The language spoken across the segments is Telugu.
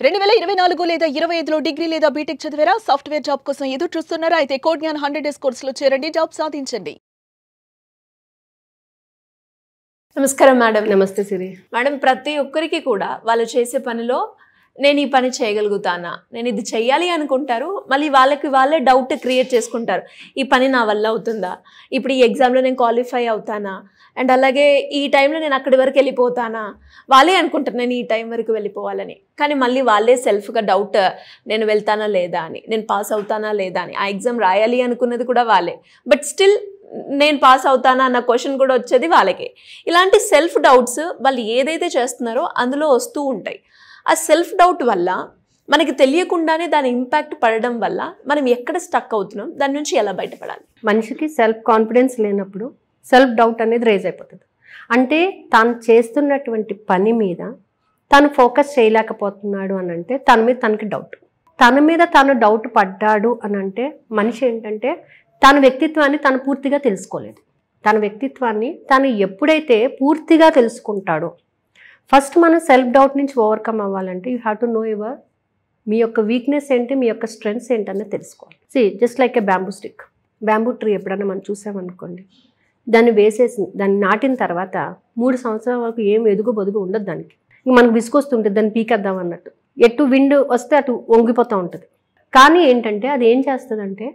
2024 లేదా 25లో డిగ్రీ లేదా బీటెక్ చదివారా? సాఫ్ట్వేర్ జాబ్ కోసం ఎదురు చూస్తున్నారా? అయితే కోడ్ జ్ఞాన్ 100 డేస్ కోర్సులో చేరండి, జాబ్ సాధించండి. నమస్కారం మేడం. నమస్తే సిరి. మేడం, ప్రతి ఒక్కరికి కూడా వాళ్ళు చేసే పనిలో నేను ఈ పని చేయగలుగుతానా, నేను ఇది చెయ్యాలి అనుకుంటారు. మళ్ళీ వాళ్ళే డౌట్ క్రియేట్ చేసుకుంటారు, ఈ పని నా వల్ల అవుతుందా, ఇప్పుడు ఈ ఎగ్జామ్లో నేను క్వాలిఫై అవుతానా, అండ్ అలాగే ఈ టైంలో నేను అక్కడి వరకు వెళ్ళిపోతానా. వాళ్ళే అనుకుంటారు నేను ఈ టైం వరకు వెళ్ళిపోవాలని, కానీ మళ్ళీ వాళ్ళే సెల్ఫ్గా డౌట్, నేను వెళ్తానా లేదా అని, నేను పాస్ అవుతానా లేదా అని. ఆ ఎగ్జామ్ రాయాలి అనుకున్నది కూడా వాళ్ళే, బట్ స్టిల్ నేను పాస్ అవుతానా అన్న క్వశ్చన్ కూడా వచ్చేది వాళ్ళకే. ఇలాంటి సెల్ఫ్ డౌట్స్ వాళ్ళు ఏదైతే చేస్తున్నారో అందులో వస్తూ ఉంటాయి. ఆ సెల్ఫ్ డౌట్ వల్ల మనకి తెలియకుండానే దాని ఇంపాక్ట్ పడడం వల్ల మనం ఎక్కడ స్టక్ అవుతున్నాం, దాని నుంచి ఎలా బయటపడాలి? మనిషికి సెల్ఫ్ కాన్ఫిడెన్స్ లేనప్పుడు సెల్ఫ్ డౌట్ అనేది రేజ్ అయిపోతుంది. అంటే తాను చేస్తున్నటువంటి పని మీద తను ఫోకస్ చేయలేకపోతున్నాడు అని అంటే తన మీద తనకి డౌట్, తన మీద తాను డౌట్ పడ్డాడు అని అంటే మనిషి ఏంటంటే తన వ్యక్తిత్వాన్ని తను పూర్తిగా తెలుసుకోలేదు. తన వ్యక్తిత్వాన్ని తను ఎప్పుడైతే పూర్తిగా తెలుసుకుంటాడో, ఫస్ట్ మనం సెల్ఫ్ డౌట్ నుంచి ఓవర్కమ్ అవ్వాలంటే you have to know your మీ యొక్క వీక్నెస్ ఏంటి, మీ యొక్క స్ట్రెంగ్స్ ఏంటనేది తెలుసుకోవాలి. Just like a bamboo stick, bamboo tree ఎప్పుడైనా మనం చూసామనుకోండి, దాన్ని వేసేసి దాన్ని నాటిన తర్వాత 3 సంవత్సరాల వరకు ఏం ఎదుగు బొదుగు ఉండదు దానికి. ఇంక మనకు విసుకొస్తుంటుంది దాన్ని పీకేద్దాం అన్నట్టు, ఎటు విండ్ వస్తే అటు వంగిపోతూ ఉంటుంది. కానీ ఏంటంటే అది ఏం చేస్తుందంటే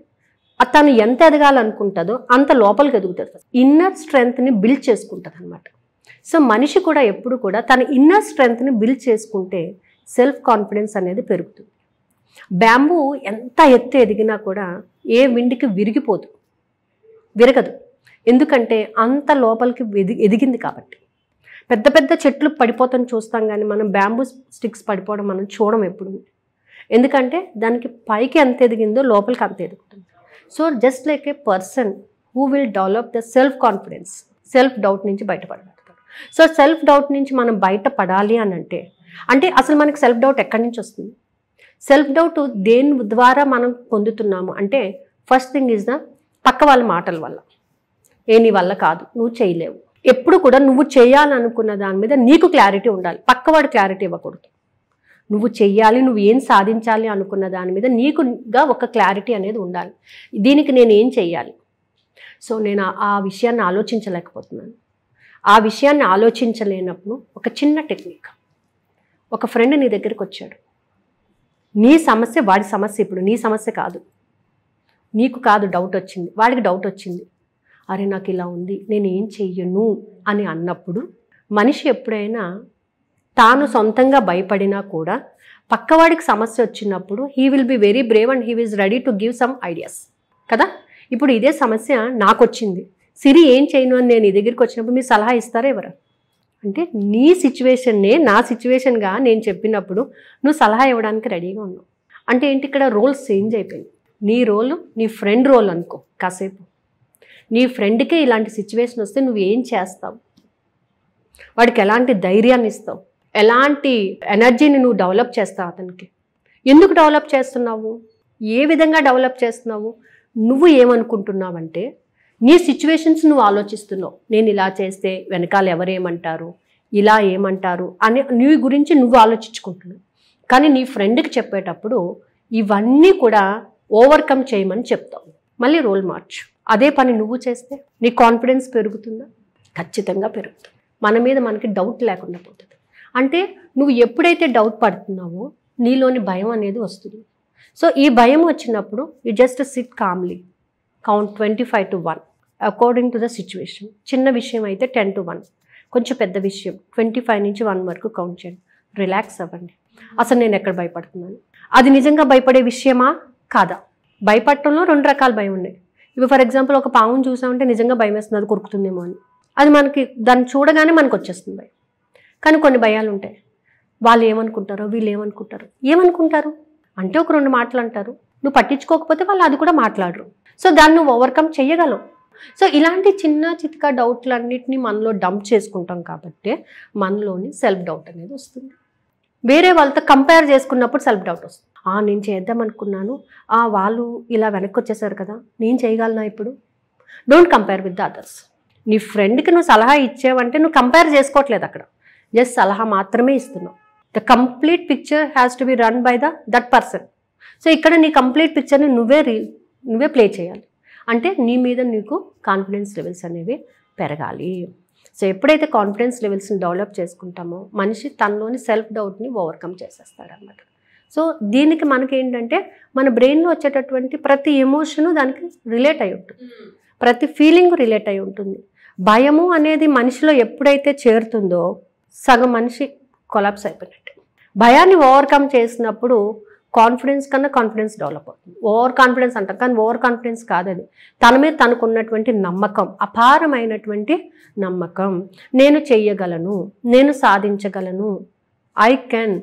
తను ఎంత ఎదగాలనుకుంటుందో అంత లోపలికి ఎదుగుతుంది. ఇన్నర్ స్ట్రెంగ్త్ని బిల్డ్ చేసుకుంటుంది అనమాట. సో మనిషి కూడా ఎప్పుడు కూడా తన ఇన్నర్ స్ట్రెంగ్త్ని బిల్డ్ చేసుకుంటే సెల్ఫ్ కాన్ఫిడెన్స్ అనేది పెరుగుతుంది. బ్యాంబూ ఎంత ఎత్తు ఎదిగినా కూడా ఏ విండికి విరగదు. ఎందుకంటే అంత లోపలికి ఎదిగింది కాబట్టి. పెద్ద పెద్ద చెట్లు పడిపోతాను చూస్తాం, కానీ మనం బ్యాంబూ స్టిక్స్ పడిపోవడం మనం చూడం ఎప్పుడు. ఎందుకంటే దానికి పైకి ఎంత ఎదిగిందో లోపలికి అంత ఎదుగుతుంది. So just like A person who will develop the self confidence, self doubt నుంచి బయటపడగలుగుతాడు. సో సెల్ఫ్ డౌట్ నుంచి మనం బయటపడాలి అని అంటే అసలు మనకి సెల్ఫ్ డౌట్ ఎక్కడి నుంచి వస్తుంది? సెల్ఫ్ డౌట్ దేని ద్వారా మనం పొందుతున్నాము అంటే ఫస్ట్ థింగ్ ఈజ్ ద పక్క వాళ్ళ మాటల వల్ల. నీ వల్ల కాదు, నువ్వు చేయలేవు. ఎప్పుడు కూడా నువ్వు చేయాలనుకున్న దాని మీద నీకు క్లారిటీ ఉండాలి, పక్కవాడు క్లారిటీ ఇవ్వకూడదు. నువ్వు చెయ్యాలి, నువ్వు ఏం సాధించాలి అనుకున్న దాని మీద నీకుగా ఒక క్లారిటీ అనేది ఉండాలి. దీనికి నేను ఏం చెయ్యాలి, సో నేను ఆ విషయాన్ని ఆలోచించలేకపోతున్నాను. ఆ విషయాన్ని ఆలోచించలేనప్పుడు ఒక చిన్న టెక్నిక్. ఒక ఫ్రెండ్ నీ దగ్గరికి వచ్చాడు, నీ సమస్య వాడి సమస్య, ఇప్పుడు నీ సమస్య కాదు, నీకు కాదు డౌట్ వచ్చింది, వాడికి డౌట్ వచ్చింది. అరే నాకు ఇలా ఉంది, నేను ఏం చెయ్యను అని అన్నప్పుడు మనిషి ఎప్పుడైనా తాను సొంతంగా భయపడినా కూడా పక్కవాడికి సమస్య వచ్చినప్పుడు he will be very Brave and he is ready to give some ideas కదా. ఇప్పుడు ఇదే సమస్య నాకు వచ్చింది, సిరి ఏం చేయను అని నేను నీ దగ్గరికి వచ్చినప్పుడు మీరు సలహా ఇస్తారా ఎవరు? అంటే నీ సిచ్యువేషన్నే నా సిచ్యువేషన్గా నేను చెప్పినప్పుడు నువ్వు సలహా ఇవ్వడానికి రెడీగా ఉన్నావు. అంటే ఏంటి, ఇక్కడ రోల్స్ చేంజ్ అయిపోయింది. నీ రోలు నీ ఫ్రెండ్ రోల్ అనుకో. కాసేపు నీ ఫ్రెండ్కే ఇలాంటి సిచ్యువేషన్ వస్తే నువ్వు ఏం చేస్తావు, వాడికి ఎలాంటి ధైర్యాన్ని ఇస్తావు, ఎలాంటి ఎనర్జీని నువ్వు డెవలప్ చేస్తావు, అతనికి ఎందుకు డెవలప్ చేస్తున్నావు, ఏ విధంగా డెవలప్ చేస్తున్నావు, నువ్వు ఏమనుకుంటున్నావంటే నీ సిచ్యువేషన్స్ నువ్వు ఆలోచిస్తున్నావు. నేను ఇలా చేస్తే వెనకాల ఎవరేమంటారు, ఇలా ఏమంటారు అని నీ గురించి నువ్వు ఆలోచించుకుంటున్నావు. కానీ నీ ఫ్రెండ్కి చెప్పేటప్పుడు ఇవన్నీ కూడా ఓవర్కమ్ చేయమని చెప్తావు. మళ్ళీ రోల్ మార్చు. అదే పని నువ్వు చేస్తే నీ కాన్ఫిడెన్స్ పెరుగుతుందా? ఖచ్చితంగా పెరుగుతుంది. మన మీద మనకి డౌట్ లేకుండా పోతుంది. అంటే నువ్వు ఎప్పుడైతే డౌట్ పడుతున్నావో నీలోని భయం అనేది వస్తుంది. సో ఈ భయం వచ్చినప్పుడు you just SIT Kamli, count 25 to 1 according to the situation. చిన్న విషయం అయితే 10 to 1, కొంచెం పెద్ద విషయం 25 నుంచి 1 వరకు కౌంట్ చేయండి. రిలాక్స్ అవ్వండి. అసలు నేను ఎక్కడ భయపడుతున్నాను, అది నిజంగా భయపడే విషయమా కాదా? భయపడటంలో 2 రకాల భయం ఉన్నాయి. ఇప్పుడు ఫర్ ఎగ్జాంపుల్ ఒక పావును చూసామంటే నిజంగా భయం వేస్తుంది, అది కొరుకుతుందేమో అని. అది మనకి దాన్ని చూడగానే మనకు వచ్చేస్తుంది భయం. కానీ కొన్ని భయాలు ఉంటాయి, వాళ్ళు ఏమనుకుంటారో వీళ్ళు ఏమనుకుంటారు అంటే ఒక 2 మాటలు అంటారు, నువ్వు పట్టించుకోకపోతే వాళ్ళు అది కూడా మాట్లాడరు. సో దాన్ని నువ్వు ఓవర్కమ్ చెయ్యగలవు. సో ఇలాంటి చిన్న చితక డౌట్లన్నిటినీ మనలో డంప్ చేసుకుంటాం కాబట్టి మనలోని సెల్ఫ్ డౌట్ అనేది వస్తుంది. వేరే వాళ్ళతో కంపేర్ చేసుకున్నప్పుడు సెల్ఫ్ డౌట్ వస్తుంది. నేను చేద్దాం అనుకున్నాను, వాళ్ళు ఇలా వెనక్కి వచ్చేసారు కదా, నేను చేయగలనా ఇప్పుడు? Don't compare with the others. నీ ఫ్రెండ్కి నువ్వు సలహా ఇచ్చావంటే నువ్వు కంపేర్ చేసుకోవట్లేదు, అక్కడ జస్ట్ సలహా మాత్రమే ఇస్తున్నావు. The complete picture has to be run by that person. So ఇక్కడ నీ కంప్లీట్ పిక్చర్ని నువ్వే ప్లే చేయాలి. అంటే నీ మీద నీకు కాన్ఫిడెన్స్ లెవెల్స్ అనేవి పెరగాలి. సో ఎప్పుడైతే కాన్ఫిడెన్స్ లెవెల్స్ని డెవలప్ చేసుకుంటామో మనిషి తనలోని సెల్ఫ్ డౌట్ని ఓవర్కమ్ చేసేస్తాడనమాట. సో దీనికి మనకి ఏంటంటే మన బ్రెయిన్లో వచ్చేటటువంటి ప్రతి ఎమోషను దానికి రిలేట్ అయి ఉంటుంది, ప్రతి ఫీలింగ్ రిలేట్ అయి ఉంటుంది. భయము అనేది మనిషిలో ఎప్పుడైతే చేరుతుందో సగం మనిషి కొలాప్స్ అయిపోయినట్టు. భయాన్ని ఓవర్కమ్ చేసినప్పుడు కాన్ఫిడెన్స్ కన్నా కాన్ఫిడెన్స్ డెవలప్ అవుతుంది. ఓవర్ కాన్ఫిడెన్స్ అంటాం కానీ ఓవర్ కాన్ఫిడెన్స్ కాదు అది. తన మీద తనకున్నటువంటి నమ్మకం, అపారమైనటువంటి నమ్మకం. నేను చెయ్యగలను, నేను సాధించగలను, ఐ కెన్,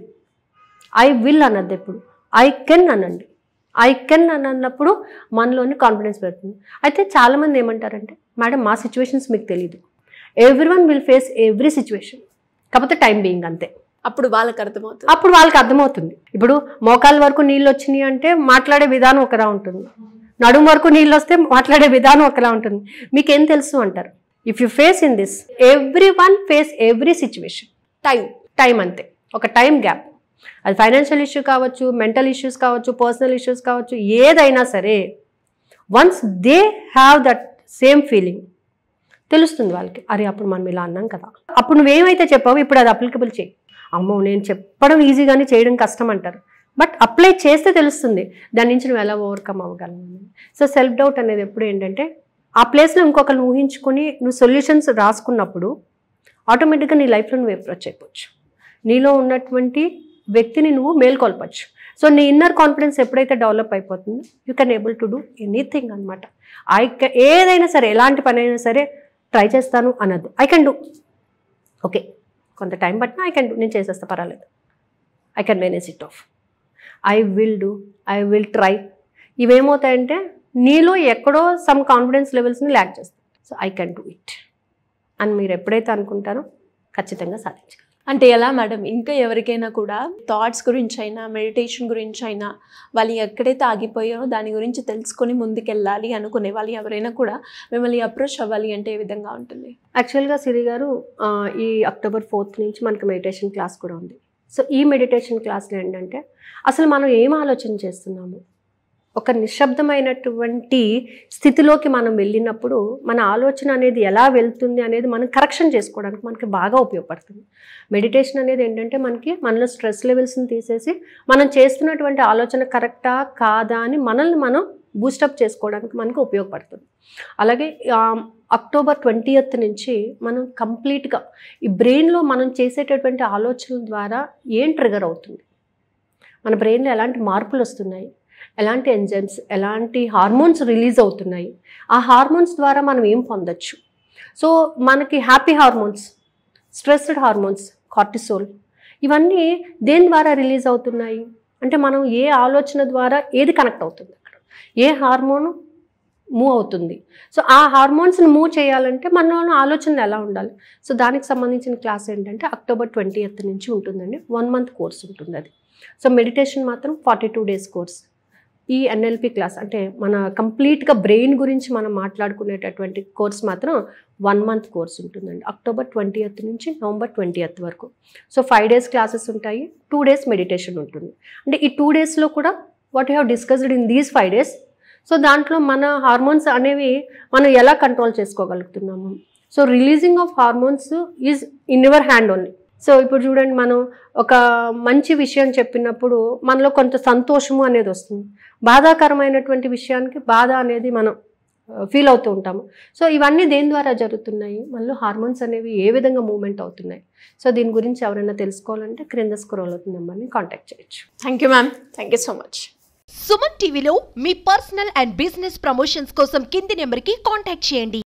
ఐ విల్ అన్నది. ఎప్పుడు ఐ కెన్ అనండి. ఐ కెన్ అని అన్నప్పుడు మనలోని కాన్ఫిడెన్స్ పెడుతుంది. అయితే చాలామంది ఏమంటారంటే మేడం మా సిచ్యువేషన్స్ మీకు తెలియదు. Everyone will face every situation, కాకపోతే టైం బీయింగ్ అంతే. అప్పుడు వాళ్ళకి అర్థమవుతుంది. ఇప్పుడు మోకాల వరకు నీళ్ళు వచ్చినాయి అంటే మాట్లాడే విధానం ఒకలా ఉంటుంది, నడుము వరకు నీళ్ళు వస్తే మాట్లాడే విధానం ఒకలా ఉంటుంది. మీకేం తెలుసు అంటారు. If you face in this everyone face every situation. Time అంతే, ఒక టైం గ్యాప్. అది ఫైనాన్షియల్ ఇష్యూ కావచ్చు, మెంటల్ ఇష్యూస్ కావచ్చు, పర్సనల్ ఇష్యూస్ కావచ్చు, ఏదైనా సరే once they have that same feeling తెలుస్తుంది వాళ్ళకి. అరే అప్పుడు మనం ఇలా అన్నాం కదా, అప్పుడు నువ్వేమైతే చెప్పావో ఇప్పుడు అది అప్లికబుల్ చేయి. అమ్మో నేను చెప్పడం ఈజీగానే చేయడం కష్టం అంటారు, బట్ అప్లై చేస్తే తెలుస్తుంది దాని నుంచి నువ్వు ఎలా ఓవర్కమ్ అవ్వగలను. సో సెల్ఫ్ డౌట్ అనేది ఎప్పుడు ఏంటంటే ఆ ప్లేస్లో ఇంకొకరిని ఊహించుకొని నువ్వు సొల్యూషన్స్ రాసుకున్నప్పుడు ఆటోమేటిక్గా నీ లైఫ్లో నువ్వు అప్రోచ్ అయిపోవచ్చు, నీలో ఉన్నటువంటి వ్యక్తిని నువ్వు మేల్కొల్పచ్చు. సో నీ ఇన్నర్ కాన్ఫిడెన్స్ ఎప్పుడైతే డెవలప్ అయిపోతుందో you can able to do anything అనమాట. ఏదైనా సరే, ఎలాంటి పని అయినా సరే ట్రై చేస్తాను అన్నది. ఐ కెన్ డూ, ఓకే కొంత టైం పట్టినా ఐ కెన్ డూ, నేను చేసేస్తా పర్వాలేదు, I can manage it off, I will do, I will try. ఇవేమవుతాయంటే నీలో ఎక్కడో సమ్ కాన్ఫిడెన్స్ లెవెల్స్ని ల్యాక్ చేస్తాయి. So I can do it అని మీరు ఎప్పుడైతే అనుకుంటారో ఖచ్చితంగా సాధించగలరు. అంటే ఎలా మేడం, ఇంకా ఎవరికైనా కూడా థాట్స్ గురించి అయినా మెడిటేషన్ గురించి అయినా వాళ్ళు ఎక్కడైతే ఆగిపోయారో దాని గురించి తెలుసుకొని ముందుకెళ్ళాలి అనుకునే వాళ్ళు ఎవరైనా కూడా మిమ్మల్ని అప్రోచ్ అవ్వాలి అంటే ఏ విధంగా ఉంటుంది? యాక్చువల్గా సిరి గారు ఈ అక్టోబర్ 4th నుంచి మనకి మెడిటేషన్ క్లాస్ కూడా ఉంది. సో ఈ మెడిటేషన్ క్లాస్లో ఏంటంటే అసలు మనం ఏం ఆలోచన చేస్తున్నాము, ఒక నిశ్శబ్దమైనటువంటి స్థితిలోకి మనం వెళ్ళినప్పుడు మన ఆలోచన అనేది ఎలా వెళ్తుంది అనేది మనం కరెక్షన్ చేసుకోవడానికి మనకి బాగా ఉపయోగపడుతుంది. మెడిటేషన్ అనేది ఏంటంటే మనలో స్ట్రెస్ లెవెల్స్ని తీసేసి మనం చేస్తున్నటువంటి ఆలోచన కరెక్టా కాదా అని మనల్ని మనం బూస్టప్ చేసుకోవడానికి మనకు ఉపయోగపడుతుంది. అలాగే అక్టోబర్ 20th నుంచి మనం కంప్లీట్గా ఈ బ్రెయిన్లో మనం చేసేటటువంటి ఆలోచనల ద్వారా ఏం ట్రిగర్ అవుతుంది, మన బ్రెయిన్లో ఎలాంటి మార్పులు వస్తున్నాయి, ఎలాంటి ఎంజైమ్స్, ఎలాంటి హార్మోన్స్ రిలీజ్ అవుతున్నాయి, ఆ హార్మోన్స్ ద్వారా మనం ఏం పొందొచ్చు. సో మనకి happy hormones, stressed hormones, cortisol, ఇవన్నీ దేని ద్వారా రిలీజ్ అవుతున్నాయి అంటే మనం ఏ ఆలోచన ద్వారా ఏది కనెక్ట్ అవుతుంది, అక్కడ ఏ హార్మోన్ మూవ్ అవుతుంది. సో ఆ హార్మోన్స్ని మూవ్ చేయాలంటే మనలో ఆలోచనలు ఎలా ఉండాలి. సో దానికి సంబంధించిన క్లాస్ ఏంటంటే అక్టోబర్ 20th నుంచి ఉంటుందండి. 1 month కోర్స్ ఉంటుంది అది. సో మెడిటేషన్ మాత్రం 42 days కోర్స్. ఈ ఎన్ఎల్పి క్లాస్ అంటే మన కంప్లీట్గా బ్రెయిన్ గురించి మనం మాట్లాడుకునేటటువంటి కోర్స్ మాత్రం 1 month కోర్స్ ఉంటుందండి. అక్టోబర్ 20th నుంచి నవంబర్ 20th వరకు. సో 5 days క్లాసెస్ ఉంటాయి, 2 days మెడిటేషన్ ఉంటుంది. అంటే ఈ 2 daysలో కూడా what you have discussed in these 5 days. So దాంట్లో మన హార్మోన్స్ అనేవి మనం ఎలా కంట్రోల్ చేసుకోగలుగుతున్నాము. So releasing of hormones is in your hand only. So ఇప్పుడు చూడండి, మనం ఒక మంచి విషయం చెప్పినప్పుడు మనలో కొంత సంతోషము అనేది వస్తుంది, బాధాకరమైనటువంటి విషయానికి బాధ అనేది మనం ఫీల్ అవుతూ ఉంటాము. సో ఇవన్నీ దేని ద్వారా జరుగుతున్నాయి, మనలో హార్మోన్స్ అనేవి ఏ విధంగా మూవ్మెంట్ అవుతున్నాయి. సో దీని గురించి ఎవరైనా తెలుసుకోవాలంటే క్రింద స్క్రోల్ అవుతున్న నెంబర్ని కాంటాక్ట్ చేయొచ్చు. Thank you ma'am, thank you so much. Suman టీవీలో మీ పర్సనల్ అండ్ బిజినెస్ ప్రమోషన్స్ కోసం కింది నెంబర్కి కాంటాక్ట్ చేయండి.